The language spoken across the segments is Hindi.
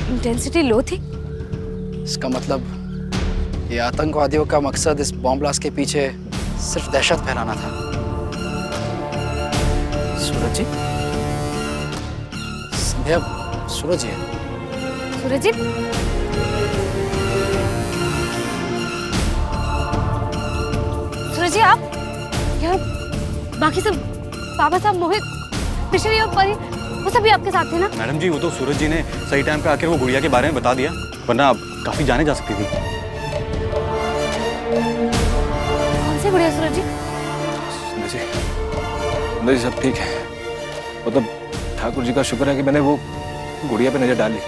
इंटेंसिटी लो थी। इसका मतलब ये आतंकवादियों का मकसद इस बॉम्ब ब्लास्ट के पीछे सिर्फ दहशत फैलाना था। सूरज जी, संध्या, सूरज जी। सूरज जी, सूरज जी आप यहाँ, बाकी सब बाबा साहब, मोहित, मिश्री और परी, वो सभी आपके साथ थे ना? मैडम जी, वो तो सूरज जी ने सही टाइम पे आकर वो गुड़िया के बारे में बता दिया, वरना काफी जाने जा सकती थी। कौन सी गुड़िया सूरज जी? जी सब ठीक है। मतलब ठाकुर जी का शुक्र है कि मैंने वो गुड़िया पे नजर डाली।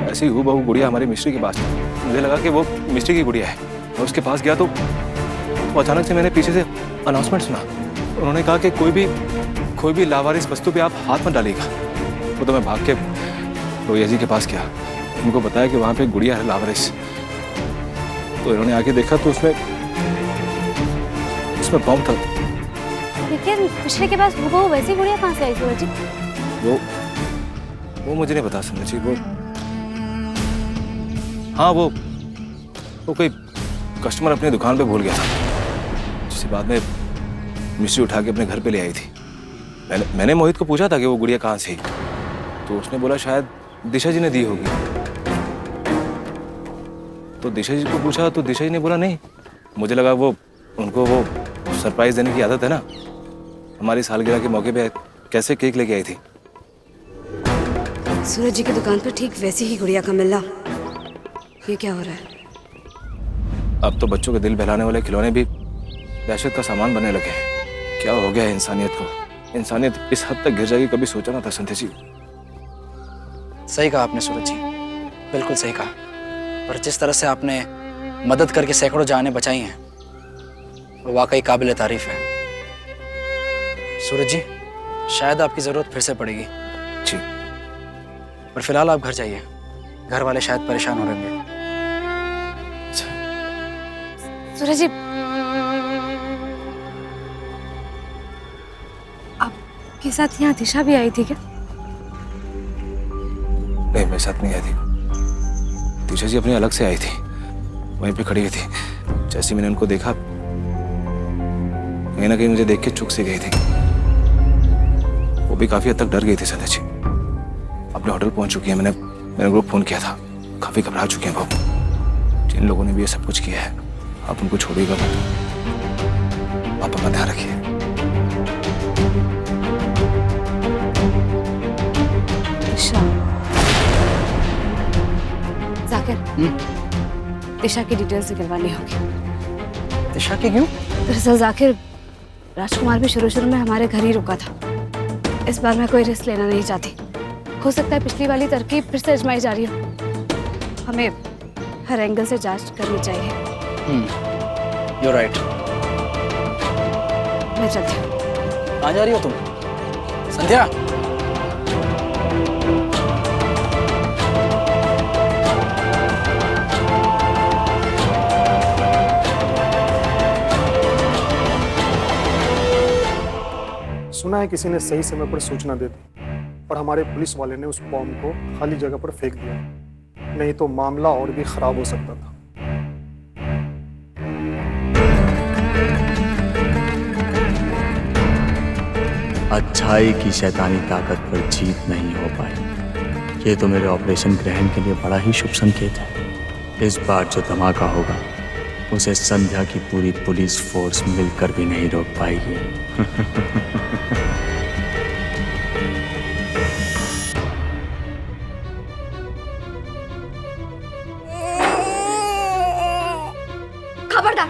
ऐसी हूबहू गुड़िया हमारी मिस्ट्री के पास थी। मुझे लगा कि वो मिस्ट्री की गुड़िया है। और उसके पास गया तो अचानक से मैंने पीछे से अनाउंसमेंट सुना। उन्होंने कहा कि कोई भी लावारिस वस्तु पे आप हाथ मत डालिएगा। वो तो मैं भाग के रोहिया जी के पास गया, उनको बताया कि वहां पे गुड़िया है लावारिस। तो इन्होंने आके देखा तो उसमें बॉम्ब था। लेकिन मिश्री के पास वो वैसी गुड़िया कहाँ से आई सूरज जी? वो मुझे नहीं पता संध्या जी। वो हाँ, वो कोई कस्टमर अपनी दुकान पे भूल गया था, जिसे बाद में मिश्री उठा के अपने घर पे ले आई थी। मैंने मोहित को पूछा था कि वो गुड़िया कहाँ से, तो उसने बोला शायद दिशा जी ने दी होगी। तो दिशा जी को पूछा तो दिशा जी ने बोला नहीं। मुझे लगा उनको वो सरप्राइज देने की आदत है ना। हमारी सालगिरह के मौके पे कैसे केक लेके आई थी। सूरज जी की दुकान पर ठीक वैसी ही गुड़िया का मिलना, ये क्या हो रहा है? अब तो बच्चों के दिल बहलाने वाले खिलौने भी दहशत का सामान बनने लगे हैं। क्या हो गया है इंसानियत को? इंसानियत इस हद तक गिर जाएगी, कभी सोचा ना था संध्या जी। सही कहा आपने सूरज जी, बिल्कुल सही कहा। पर जिस तरह से आपने मदद करके सैकड़ों जानें बचाई हैं, वो वाकई काबिल तारीफ है। सूरज जी, शायद आपकी जरूरत फिर से पड़ेगी जी, पर फिलहाल आप घर जाइए। घर वाले शायद परेशान हो रहे होंगे। सूरज जी, आपके साथ यहाँ दिशा भी आई थी क्या? नहीं, मेरे साथ नहीं आई थी। दिशा जी अपनी अलग से आई थी, वहीं पे खड़ी हुई थी। जैसे मैंने उनको देखा, कहीं ना कहीं मुझे देख के चुप सी गई थी। वो भी काफी हद तक डर गई थी संध्या जी। अपने होटल पहुंच चुकी है। मैंने उनको फोन किया था, काफी घबरा चुके हैं वो। जिन लोगों ने भी ये सब कुछ किया है, आप उनको छोड़िएगा मत। आप अपना ध्यान रखिए। जाकिर, दिशा की डिटेल्स निकलवानी होगी। दिशा के क्यों? दरअसल जाकिर, राजकुमार भी शुरू में हमारे घर ही रुका था। इस बार मैं कोई रिस्क लेना नहीं चाहती। हो सकता है पिछली वाली तरकीब फिर से आजमाई जा रही हो। हमें हर एंगल से जांच करनी चाहिए। You're right. मैं चलती हूँ। कहाँ जा रही हो तुम संध्या? सुना है किसी ने सही समय पर सूचना दे दी, पर हमारे पुलिस वाले ने उस बॉम्ब को खाली जगह पर फेंक दिया। नहीं तो मामला और भी खराब हो सकता था। अच्छाई की शैतानी ताकत पर जीत नहीं हो पाई। ये तो मेरे ऑपरेशन ग्रहण के लिए बड़ा ही शुभ संकेत है। इस बार जो धमाका होगा, उसे संध्या की पूरी पुलिस फोर्स मिलकर भी नहीं रोक पाएगी। खबरदार,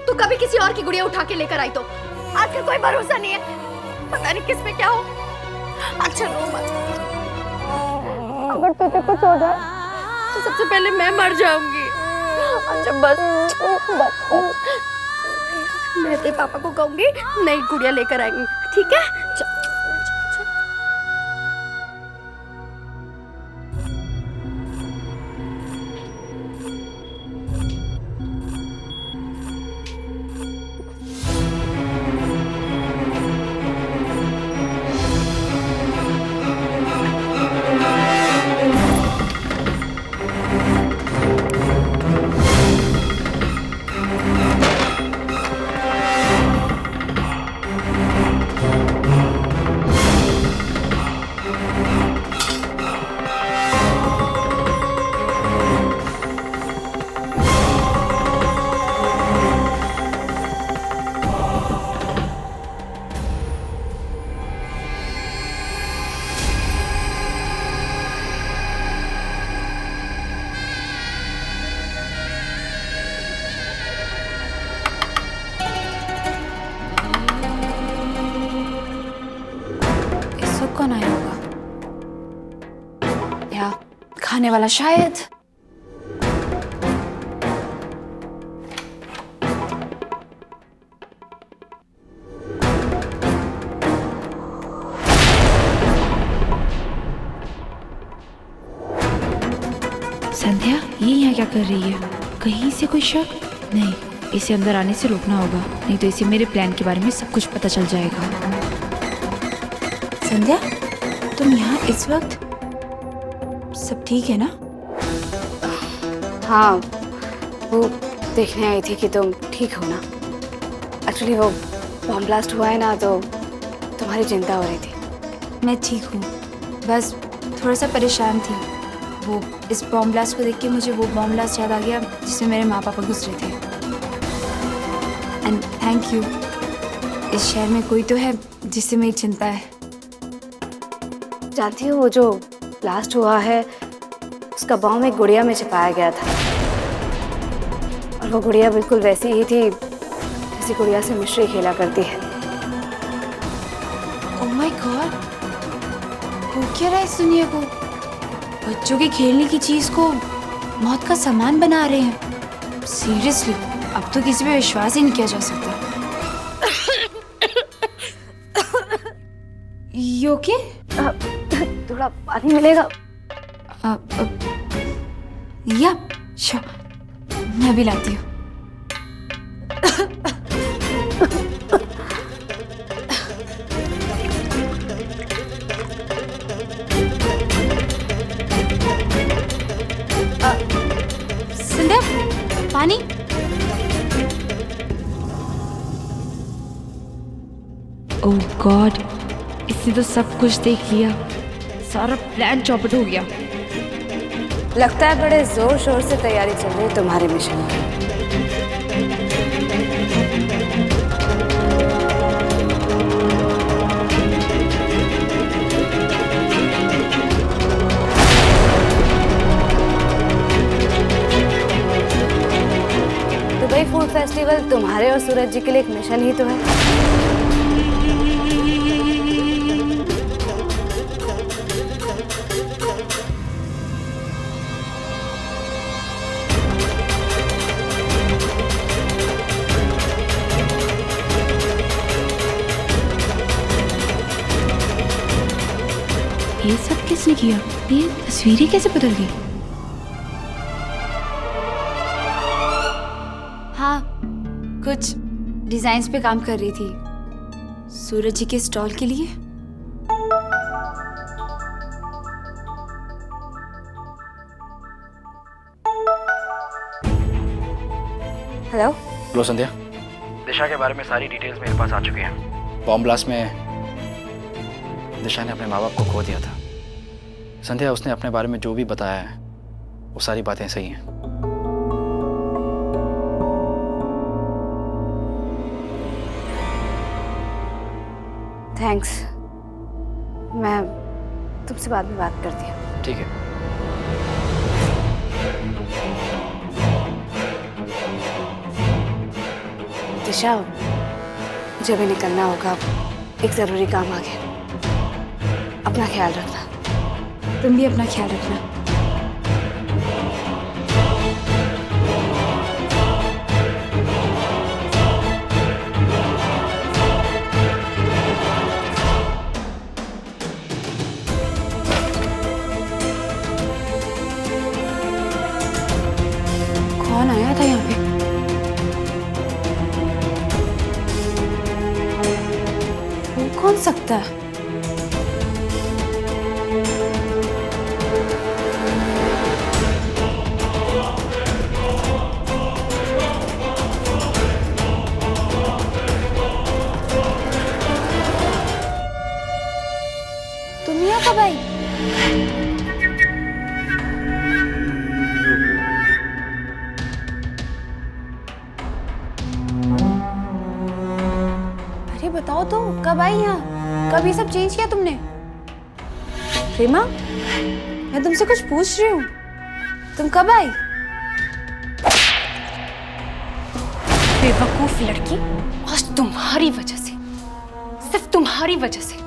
तू कभी किसी और की गुड़िया उठा के लेकर आई तो आजकल कोई भरोसा नहीं है। पता नहीं किस में क्या हो। अच्छा रो मत। अगर तुझे कुछ हो जाए तो सबसे पहले मैं मर जाऊंगी। अच्छा बस मैं तेरे पापा को कहूंगी, नई गुड़िया लेकर आएंगे, ठीक है? या खाने वाला शायद। संध्या ये यहाँ क्या कर रही है? कहीं से कोई शक? नहीं, इसे अंदर आने से रोकना होगा, नहीं तो इसे मेरे प्लान के बारे में सब कुछ पता चल जाएगा। संध्या, तुम यहाँ इस वक्त? सब ठीक है ना? हाँ, वो देखने आई थी कि तुम ठीक हो ना। एक्चुअली वो बॉम्ब ब्लास्ट हुआ है ना, तो तुम्हारी चिंता हो रही थी। मैं ठीक हूँ, बस थोड़ा सा परेशान थी। वो इस बॉम्ब ब्लास्ट को देख के मुझे वो बॉम्ब ब्लास्ट याद आ गया जिसमें मेरे माँ पापा गुजरे थे। एंड थैंक यू, इस शहर में कोई तो है जिससे मेरी चिंता है। जानती हो, वो जो ब्लास्ट हुआ है उसका बॉम्ब एक गुड़िया में छिपाया गया था, और वो गुड़िया बिल्कुल वैसी ही थी जैसी गुड़िया से मिश्री खेला करती है। ओह माय गॉड, हो क्या रहा है इस दुनिया को? बच्चों के खेलने की चीज को मौत का सामान बना रहे हैं। सीरियसली, अब तो किसी पे विश्वास ही नहीं किया जा सकता। You okay? थोड़ा पानी मिलेगा? या श्योर, मैं भी लाती हूँ। संध्या, पानी। ओह गॉड, इसने तो सब कुछ देख लिया, सारा प्लान चौपट हो गया। लगता है बड़े जोर शोर से तैयारी चल रही है तुम्हारे मिशन की। दुबई फूड फेस्टिवल तुम्हारे और सूरज जी के लिए एक मिशन ही तो है। ये सब किसने किया? ये तस्वीरें कैसे बदल गई? हाँ, कुछ डिजाइन्स पे काम कर रही थी सूरज जी के स्टॉल के लिए। हेलो हेलो संध्या, दिशा के बारे में सारी डिटेल्स मेरे पास आ चुकी हैं। बॉम्ब ब्लास्ट में दिशा ने अपने माँ बाप को खो दिया था। संध्या, उसने अपने बारे में जो भी बताया है वो सारी बातें सही हैं। थैंक्स, मैं तुमसे बाद में बात करती हूँ। ठीक है। दिशा, मुझे भी निकलना होगा, एक जरूरी काम आ गया। अपना ख्याल रखना। तुम भी अपना ख्याल रखना। कौन आया था यहाँ पे? वो कौन सकता है? तुम यहाँ कब आई? अरे बताओ तो, कब आई यहाँ? कब ये सब चेंज किया तुमने? रीमा, मैं तुमसे कुछ पूछ रही हूँ, तुम कब आई? बेवकूफ लड़की, आज तुम्हारी वजह से, सिर्फ तुम्हारी वजह से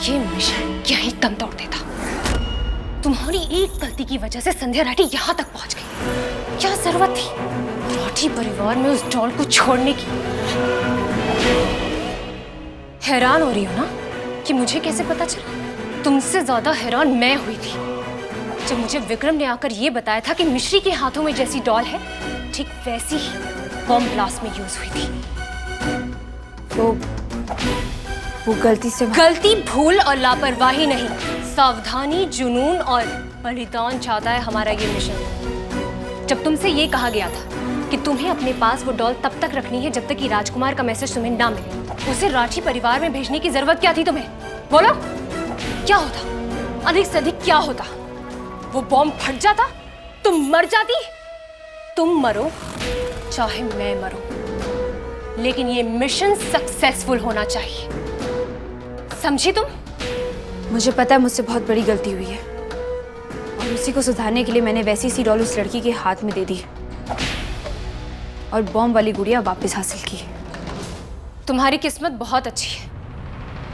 ये मिशन यहीं दम तोड़ देता। तुम्हारी एक गलती की वजह से संध्या राठी यहाँ तक पहुंच गई। क्या जरूरत थी राठी परिवार में उस डॉल को छोड़ने की? हैरान हो रही हो ना कि मुझे कैसे पता चला? तुमसे ज्यादा हैरान मैं हुई थी जब मुझे विक्रम ने आकर ये बताया था कि मिश्री के हाथों में जैसी डॉल है ठीक वैसी ही बॉम्ब ब्लास्ट में यूज हुई थी। वो गलती से गलती, भूल और लापरवाही नहीं, सावधानी, जुनून और बलिदान चाहता है हमारा ये मिशन। जब तुमसे ये कहा गया था कि तुम्हें अपने पास वो डॉल तब तक रखनी है जब तक कि राजकुमार का मैसेज तुम्हें ना मिले, उसे राठी परिवार में भेजने की जरूरत क्या थी तुम्हें? बोलो, क्या होता? अधिक से अधिक क्या होता? वो बॉम्ब फट जाता, तुम मर जाती। तुम मरो चाहे मैं मरूं, लेकिन ये मिशन सक्सेसफुल होना चाहिए, समझी तुम? मुझे पता है मुझसे बहुत बड़ी गलती हुई है और उसी को सुधारने के लिए मैंने वैसी सी डॉल उस लड़की के हाथ में दे दी और बॉम्ब वाली गुड़िया वापस हासिल की। तुम्हारी किस्मत बहुत अच्छी है।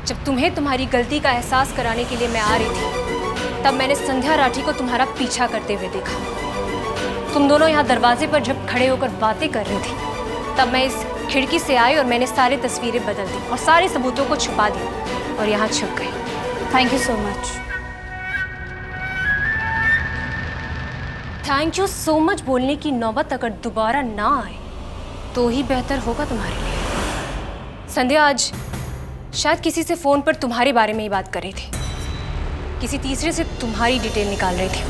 जब तुम्हें तुम्हारी गलती का एहसास कराने के लिए मैं आ रही थी तब मैंने संध्या राठी को तुम्हारा पीछा करते हुए देखा। तुम दोनों यहाँ दरवाजे पर जब खड़े होकर बातें कर रही थी तब मैं इस खिड़की से आई और मैंने सारी तस्वीरें बदल दी और सारे सबूतों को छुपा दिया और यहाँ छुप गई। Thank you so much. Thank you so much बोलने की नौबत अगर दोबारा ना आए तो ही बेहतर होगा तुम्हारे लिए। संध्या आज शायद किसी से फोन पर तुम्हारे बारे में ही बात कर रही थी, किसी तीसरे से तुम्हारी डिटेल निकाल रही थी।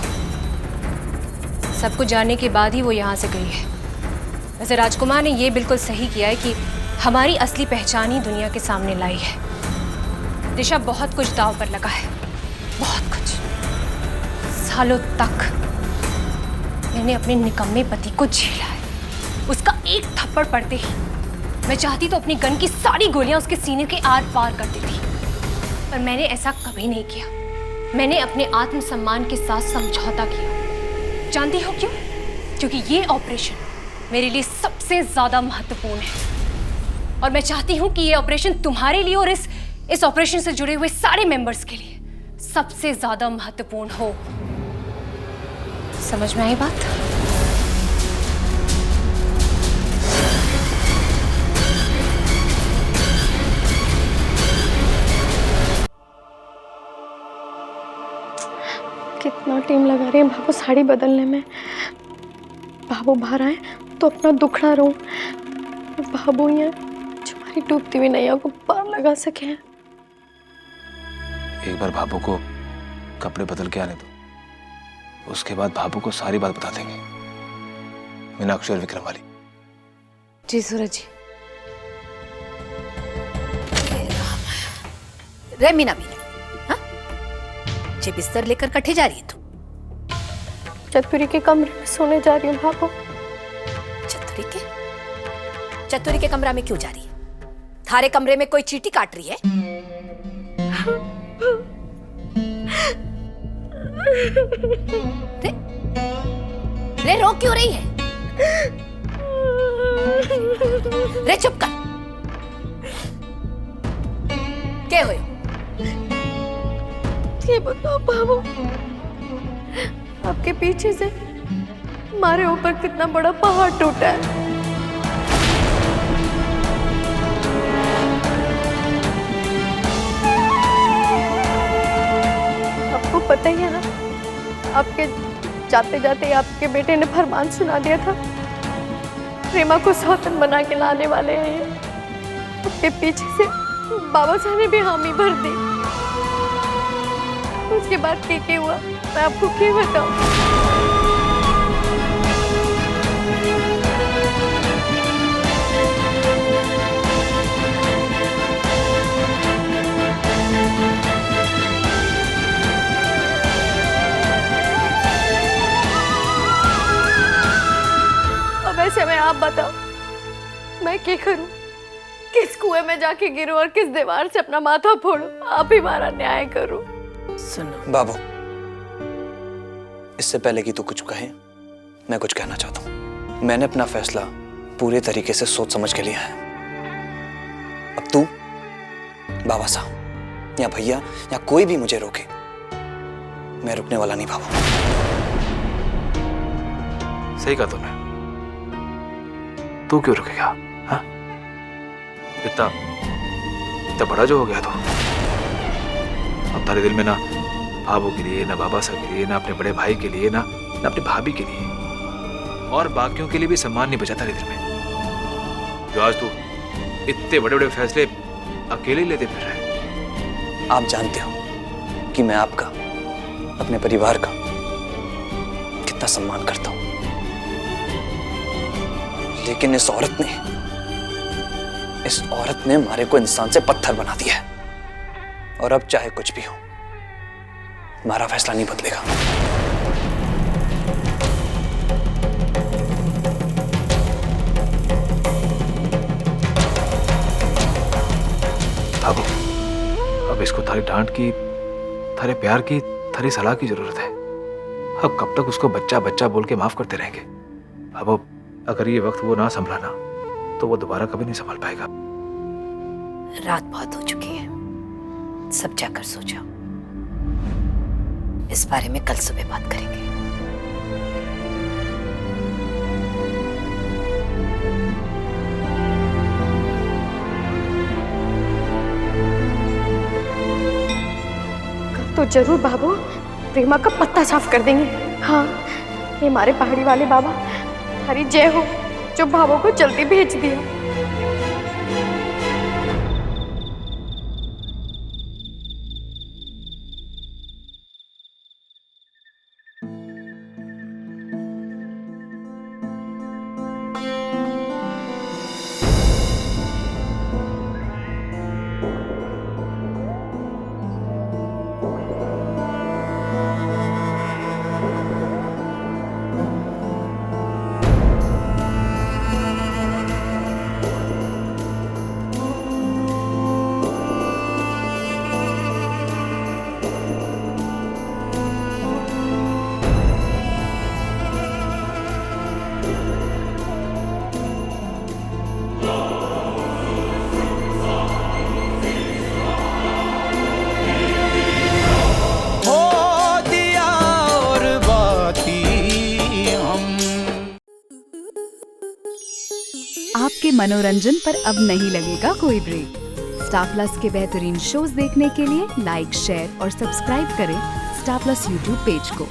सब कुछ जानने के बाद ही वो यहाँ से गई है। वैसे राजकुमार ने ये बिल्कुल सही किया है कि हमारी असली पहचान ही दुनिया के सामने लाई है। दिशा, बहुत कुछ दांव पर लगा है, बहुत कुछ। सालों तक मैंने अपने निकम्मे पति को झेला है। उसका एक थप्पड़ पड़ते ही मैं चाहती तो अपनी गन की सारी गोलियां उसके सीने के आर पार कर देती, पर मैंने ऐसा कभी नहीं किया। मैंने अपने आत्मसम्मान के साथ समझौता किया। जानती हो क्यों? क्योंकि ये ऑपरेशन मेरे लिए सबसे ज्यादा महत्वपूर्ण है और मैं चाहती हूं कि ये ऑपरेशन तुम्हारे लिए और इस ऑपरेशन से जुड़े हुए सारे मेंबर्स के लिए सबसे ज्यादा महत्वपूर्ण हो। समझ में आई बात? कितना टाइम लगा रहे हैं बाबू साड़ी बदलने में। बाबू बाहर आए तो अपना दुखड़ा रहूं, बाबू यहाँ हमारी डूबती हुई नैया को पार लगा सके। एक बार बाबू को कपड़े बदल के आने दो, उसके बाद बाबू को सारी बात बता देंगे, मीनाक्षी और विक्रम वाली। जी सूरज जी। रे मीना हाँ? जे बिस्तर लेकर कट्ठे जा रही है तू? चतुरी के कमरे में सोने जा रही हूँ बाबू। चतुरी के कमरा में क्यों जा रही है? थारे कमरे में कोई चींटी काट रही है? रे रो क्यों रही है? रे चुप कर। क्या हुआ? ये बताओ बाबू, आपके पीछे से हमारे ऊपर कितना बड़ा पहाड़ टूटा है। आपको पता ही है ना, आपके जाते जाते आपके बेटे ने फरमान सुना दिया था, प्रेमा को सौतन बना के लाने वाले हैं ये। आपके पीछे से बाबा साहब ने भी हामी भर दी। उसके बाद क्या हुआ मैं आपको क्या बताऊं? अब ऐसे में आप बताओ मैं क्या करूं? किस कुएं में जाके गिरूं और किस दीवार से अपना माथा फोड़ूं? आप ही हमारा न्याय करो। सुनो बाबू, इससे पहले कि तू कुछ कहे, मैं कुछ कहना चाहता हूँ। मैंने अपना फैसला पूरे तरीके से सोच समझ के लिया है। अब तू, बाबा साहब या भैया या कोई भी मुझे रोके, मैं रुकने वाला नहीं बाबू। सही कहा तुमने। तू क्यों रुकेगा? हाँ, इतना बड़ा जो हो गया तो अब तारे दिल में ना भाभू के लिए, ना बाबा साहब के लिए, ना अपने बड़े भाई के लिए, ना अपनी भाभी के लिए, और बाकियों के लिए भी सम्मान नहीं बचा तारे दिल में। जो आज तू इतने बड़े बड़े फैसले अकेले ही लेते फिर रहा है। आप जानते हो कि मैं आपका, अपने परिवार का कितना सम्मान करता हूं, लेकिन इस औरत ने हमारे को इंसान से पत्थर बना दिया है। और अब चाहे कुछ भी हो, हमारा फैसला नहीं बदलेगा। बाबू, अब इसको थारी डांट की, थारे प्यार की, थारी सलाह की जरूरत है। अब कब तक उसको बच्चा बच्चा बोल के माफ करते रहेंगे? अब अगर ये वक्त वो ना संभला ना, तो वो दोबारा कभी नहीं संभल पाएगा। रात बहुत हो चुकी है, सब जाकर सो जाओ। इस बारे में कल सुबह बात करेंगे। तो जरूर बाबू प्रेमा का पत्ता साफ कर देंगे। हाँ, ये हमारे पहाड़ी वाले बाबा, हरी जय हो, जो भावों को जल्दी भेज दिया। आपके मनोरंजन पर अब नहीं लगेगा कोई ब्रेक। स्टार प्लस के बेहतरीन शोज देखने के लिए लाइक, शेयर और सब्सक्राइब करें स्टार प्लस यूट्यूब पेज को।